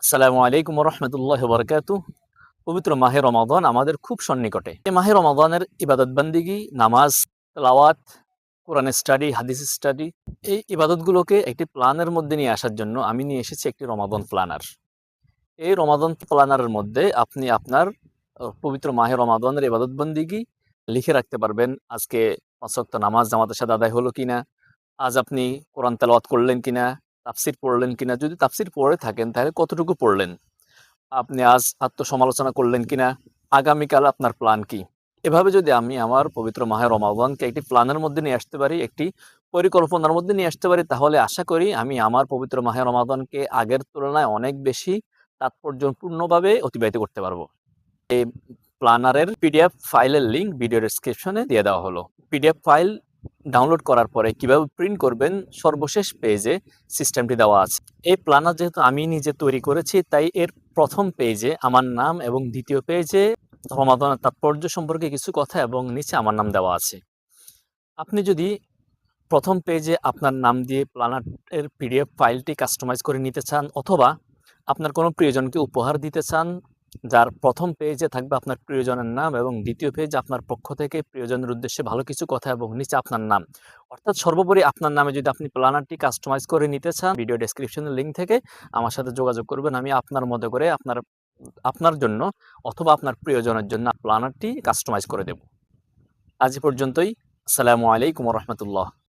আসসালামু আলাইকুম রহমতুল্লাহ বরকাতু। পবিত্র মাহে রমাদান আমাদের খুব সন্নিকটে। এই মাহে রমাদানের ইবাদত বান্দিগি, নামাজ, তেলাওয়াত, কোরআন স্টাডি, হাদিস স্টাডি, এই ইবাদতগুলোকে একটি প্ল্যানের মধ্যে নিয়ে আসার জন্য আমি নিয়ে এসেছি একটি রমাদান প্ল্যানার। এই রমাদান প্ল্যানারের মধ্যে আপনি আপনার পবিত্র মাহে রমাদানের ইবাদত বান্দিগি লিখে রাখতে পারবেন। আজকে ৫ ওয়াক্ত নামাজ জামাতের সাথে আদায় হলো কিনা, আজ আপনি কোরআন তেলাওয়াত করলেন কিনা, তাফসির পড়লেন কিনা, যদি তাফসির পড়ে থাকেন তাহলে কতটুকু পড়লেন, আপনি আজ আত্মসমালোচনা করলেন কিনা, আগামীকাল আপনার প্ল্যান কি। এভাবে যদি আমি আমার পবিত্র মাহে রমাদানকে একটি প্ল্যানের মধ্যে নিয়ে আসতে পারি, একটি পরিকল্পনার মধ্যে নিয়ে আসতে পারি, তাহলে আশা করি আমি আমার পবিত্র মাহে রমাদানকে আগের তুলনায় অনেক বেশি তাৎপর্যপূর্ণভাবে অতিবাহিত করতে পারবো। এই প্ল্যানারের পিডিএফ ফাইলের লিঙ্ক ভিডিও ডেসক্রিপশনে দিয়ে দেওয়া হলো। পিডিএফ ফাইল ডাউনলোড করার পরে কিভাবে প্রিন্ট করবেন সর্বশেষ পেজে সিস্টেমটি দেওয়া আছে। এই প্ল্যানার যেহেতু আমি নিজে তৈরি করেছি, তাই এর প্রথম পেজে আমার নাম এবং দ্বিতীয় পেজে রমাদানের তাৎপর্য সম্পর্কে কিছু কথা এবং নিচে আমার নাম দেওয়া আছে। আপনি যদি প্রথম পেজে আপনার নাম দিয়ে প্ল্যানারের পিডিএফ ফাইলটি কাস্টমাইজ করে নিতে চান, অথবা আপনার কোনো প্রিয়জনকে উপহার দিতে চান, যার প্রথম পেজে থাকবে আপনার প্রিয়জনের নাম এবং দ্বিতীয় পেজে আপনার পক্ষ থেকে প্রিয়জনের উদ্দেশ্যে ভালো কিছু কথা এবং নিচে আপনার নাম, অর্থাৎ সর্বোপরি আপনার নামে যদি আপনি প্ল্যানারটি কাস্টমাইজ করে নিতে চান, ভিডিও ডেসক্রিপশনের লিঙ্ক থেকে আমার সাথে যোগাযোগ করবেন। আমি আপনার মতো করে আপনার জন্য অথবা আপনার প্রিয়জনের জন্য প্ল্যানারটি কাস্টমাইজ করে দেব। আজ এ পর্যন্তই। আসসালামু আলাইকুম রহমতুল্লাহ।